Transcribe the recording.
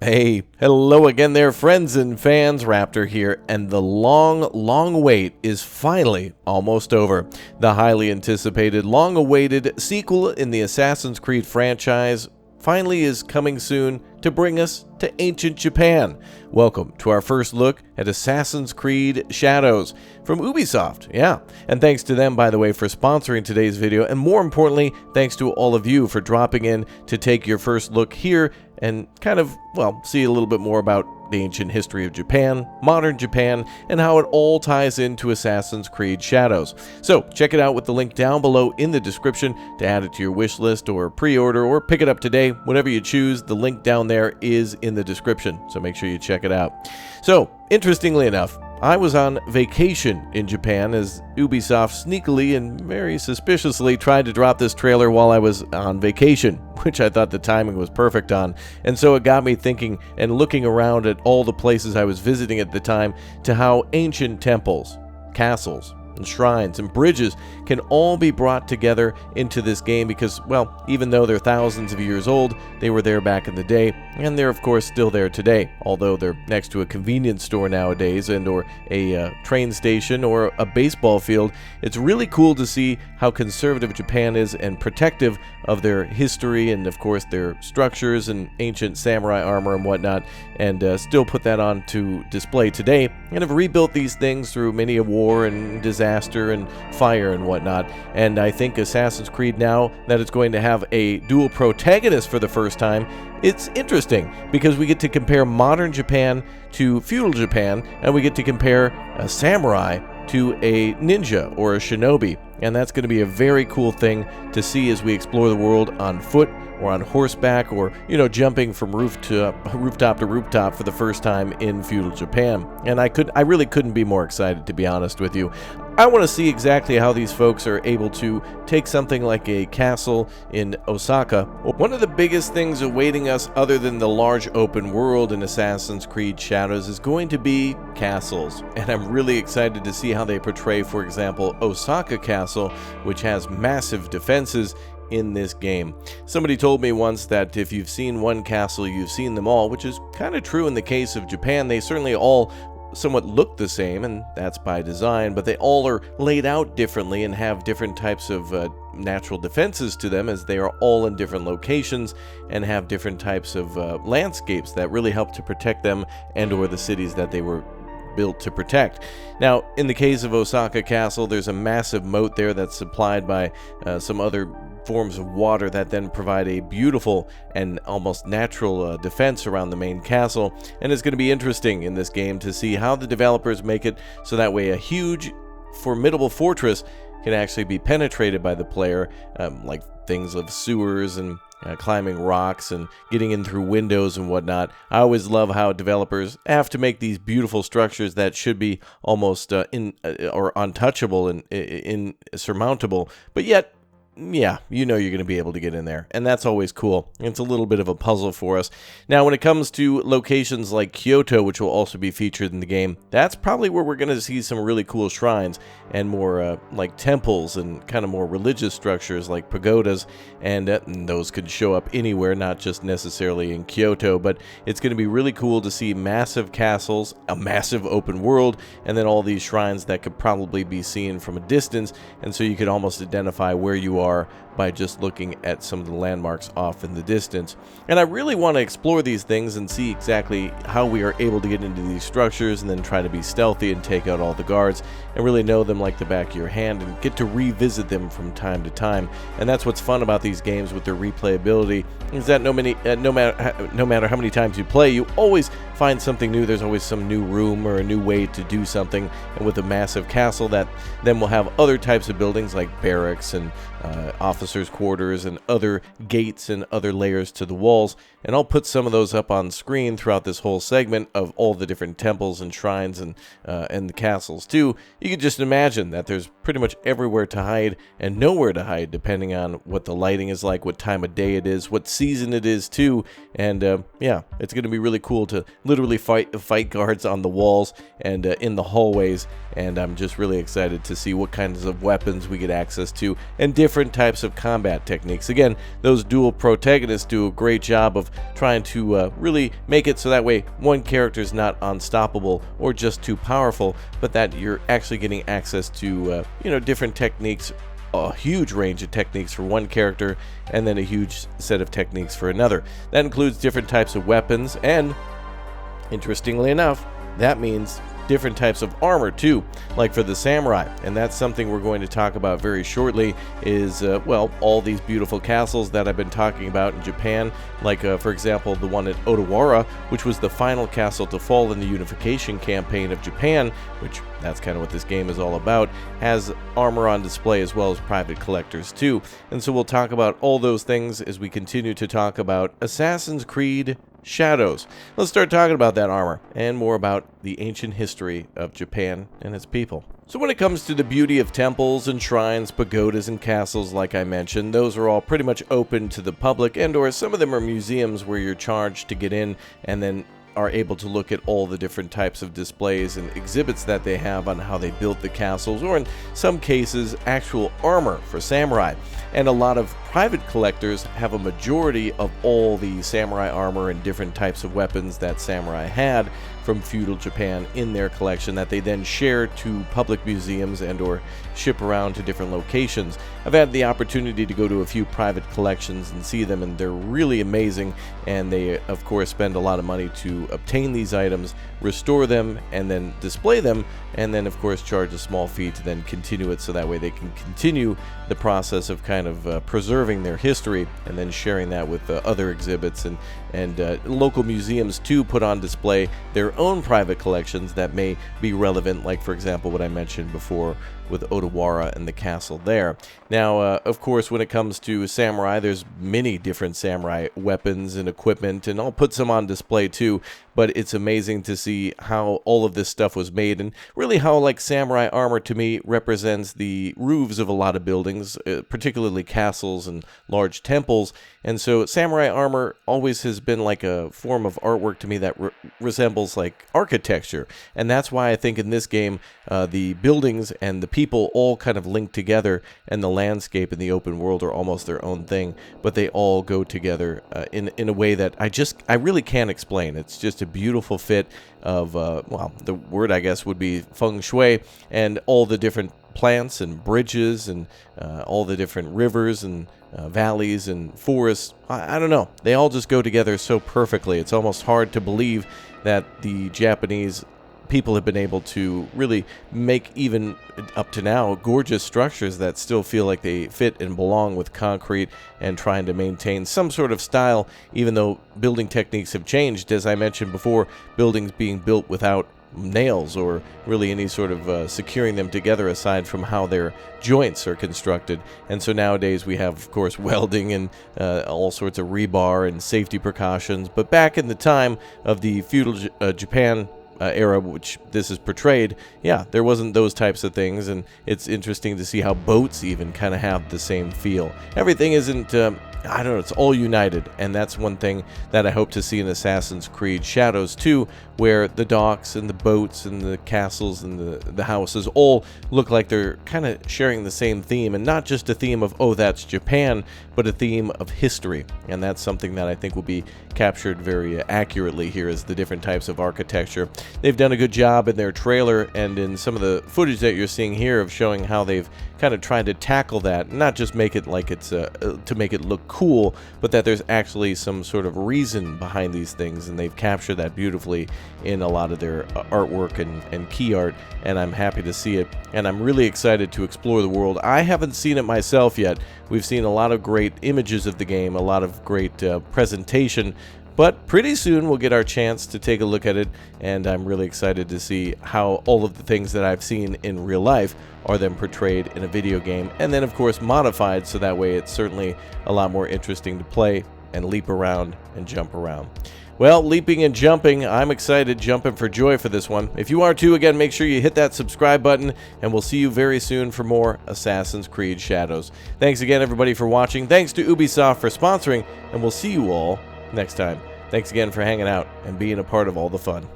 Hey, hello again there, friends and fans. Raptor here, and the long wait is finally almost over. The highly anticipated, long-awaited sequel in the Assassin's Creed franchise finally is coming soon to bring us to ancient Japan. Welcome to our first look at Assassin's Creed Shadows from Ubisoft. Yeah, and thanks to them, by the way, for sponsoring today's video, and more importantly, thanks to all of you for dropping in to take your first look here and kind of, well, see a little bit more about the ancient history of Japan, modern Japan, and how it all ties into Assassin's Creed Shadows. So check it out with the link down below in the description to add it to your wish list or pre-order or pick it up today, whatever you choose. The link down there is in the description, so make sure you check it out. So, interestingly enough, I was on vacation in Japan as Ubisoft sneakily and very suspiciously tried to drop this trailer while I was on vacation, which I thought the timing was perfect on. And so it got me thinking and looking around at all the places I was visiting at the time to how ancient temples, castles, and shrines and bridges can all be brought together into this game because, well, even though they're thousands of years old, they were there back in the day, and they're of course still there today, although they're next to a convenience store nowadays and or a train station or a baseball field. It's really cool to see how conservative Japan is and protective of their history and of course their structures and ancient samurai armor and whatnot, and still put that on to display today and have rebuilt these things through many a war and disaster and fire and whatnot. And I think Assassin's Creed, now that it's going to have a dual protagonist for the first time, it's interesting because we get to compare modern Japan to feudal Japan, and we get to compare a samurai to a ninja or a shinobi, and that's going to be a very cool thing to see as we explore the world on foot or on horseback, or jumping from rooftop to rooftop for the first time in feudal Japan. And I really couldn't be more excited, to be honest with you. I want to see exactly how these folks are able to take something like a castle in Osaka. One of the biggest things awaiting us, other than the large open world in Assassin's Creed Shadows, is going to be castles. And I'm really excited to see how they portray, for example, Osaka Castle, which has massive defenses in this game. Somebody told me once that if you've seen one castle, you've seen them all, which is kind of true in the case of Japan. They certainly all somewhat look the same, and that's by design, but they all are laid out differently and have different types of natural defenses to them, as they are all in different locations and have different types of landscapes that really help to protect them and or the cities that they were built to protect. Now, in the case of Osaka Castle, there's a massive moat there that's supplied by some other forms of water that then provide a beautiful and almost natural defense around the main castle. And it's going to be interesting in this game to see how the developers make it so that way a huge, formidable fortress can actually be penetrated by the player, like things of sewers and climbing rocks and getting in through windows and whatnot. I always love how developers have to make these beautiful structures that should be almost or untouchable and insurmountable, but yet, yeah, you're going to be able to get in there, and that's always cool. It's a little bit of a puzzle for us. Now, when it comes to locations like Kyoto, which will also be featured in the game, that's probably where we're going to see some really cool shrines and more like temples and kind of more religious structures like pagodas, and those could show up anywhere, not just necessarily in Kyoto, but it's going to be really cool to see massive castles, a massive open world, and then all these shrines that could probably be seen from a distance, and so you could almost identify where you are by just looking at some of the landmarks off in the distance. And I really want to explore these things and see exactly how we are able to get into these structures and then try to be stealthy and take out all the guards and really know them like the back of your hand and get to revisit them from time to time. And that's what's fun about these games with their replayability, is that no matter how many times you play, you always find something new. There's always some new room or a new way to do something. And with a massive castle, that then will have other types of buildings like barracks and officers' quarters and other gates and other layers to the walls, and I'll put some of those up on screen throughout this whole segment of all the different temples and shrines and the castles too. You can just imagine that there's pretty much everywhere to hide and nowhere to hide, depending on what the lighting is like, what time of day it is, what season it is too. And yeah, it's going to be really cool to literally fight guards on the walls and in the hallways, and I'm just really excited to see what kinds of weapons we get access to and different types of combat techniques. Again, those dual protagonists do a great job of trying to really make it so that way one character is not unstoppable or just too powerful, but that you're actually getting access to different techniques, a huge range of techniques for one character, and then a huge set of techniques for another. That includes different types of weapons, and interestingly enough, that means different types of armor too, like for the samurai. And that's something we're going to talk about very shortly, is all these beautiful castles that I've been talking about in Japan, like for example the one at Odawara, which was the final castle to fall in the unification campaign of Japan, which that's kind of what this game is all about, has armor on display as well as private collectors too. And so we'll talk about all those things as we continue to talk about Assassin's Creed Shadows. Let's start talking about that armor and more about the ancient history of Japan and its people. So when it comes to the beauty of temples and shrines, pagodas and castles, like I mentioned, those are all pretty much open to the public, and or some of them are museums where you're charged to get in and then are able to look at all the different types of displays and exhibits that they have on how they built the castles, or in some cases actual armor for samurai. And a lot of private collectors have a majority of all the samurai armor and different types of weapons that samurai had from feudal Japan in their collection that they then share to public museums and or ship around to different locations. I've had the opportunity to go to a few private collections and see them, and they're really amazing, and they of course spend a lot of money to obtain these items, restore them, and then display them, and then of course charge a small fee to then continue it, so that way they can continue the process of kind of preserving their history and then sharing that with other exhibits, and local museums too put on display their own private collections that may be relevant, like for example what I mentioned before with Odawara and the castle there. Now, of course, when it comes to samurai, there's many different samurai weapons and equipment, and I'll put some on display too, but it's amazing to see how all of this stuff was made, and really how, like, samurai armor to me represents the roofs of a lot of buildings, particularly castles and large temples. And so samurai armor always has been like a form of artwork to me that resembles like architecture, and that's why I think in this game the buildings and the people all kind of link together, and the landscape and the open world are almost their own thing, but they all go together in a way that I really can't explain. It's just a beautiful fit of the word I guess would be feng shui, and all the different plants and bridges and all the different rivers and valleys and forests. I don't know, they all just go together so perfectly. It's almost hard to believe that the Japanese people have been able to really make, even up to now, gorgeous structures that still feel like they fit and belong with concrete, and trying to maintain some sort of style, even though building techniques have changed. As I mentioned before, buildings being built without nails or really any sort of securing them together aside from how their joints are constructed. And so nowadays we have, of course, welding and all sorts of rebar and safety precautions. But back in the time of the feudal Japan era, which this is portrayed, yeah, there wasn't those types of things, and it's interesting to see how boats even kind of have the same feel. Everything isn't I don't know, it's all united, and that's one thing that I hope to see in Assassin's Creed Shadows 2, where the docks and the boats and the castles and the houses all look like they're kind of sharing the same theme, and not just a theme of, oh, that's Japan, but a theme of history. And that's something that I think will be captured very accurately here, as the different types of architecture. They've done a good job in their trailer and in some of the footage that you're seeing here of showing how they've kind of tried to tackle that, not just make it like it's to make it look cool, but that there's actually some sort of reason behind these things, and they've captured that beautifully in a lot of their artwork and key art, and I'm happy to see it, and I'm really excited to explore the world. I haven't seen it myself yet. We've seen a lot of great images of the game, a lot of great presentation, but pretty soon we'll get our chance to take a look at it, and I'm really excited to see how all of the things that I've seen in real life are then portrayed in a video game, and then of course modified, so that way it's certainly a lot more interesting to play and leap around and jump around. Well, leaping and jumping, I'm excited, jumping for joy for this one. If you are too, again, make sure you hit that subscribe button, and we'll see you very soon for more Assassin's Creed Shadows. Thanks again, everybody, for watching. Thanks to Ubisoft for sponsoring, and we'll see you all next time. Thanks again for hanging out and being a part of all the fun.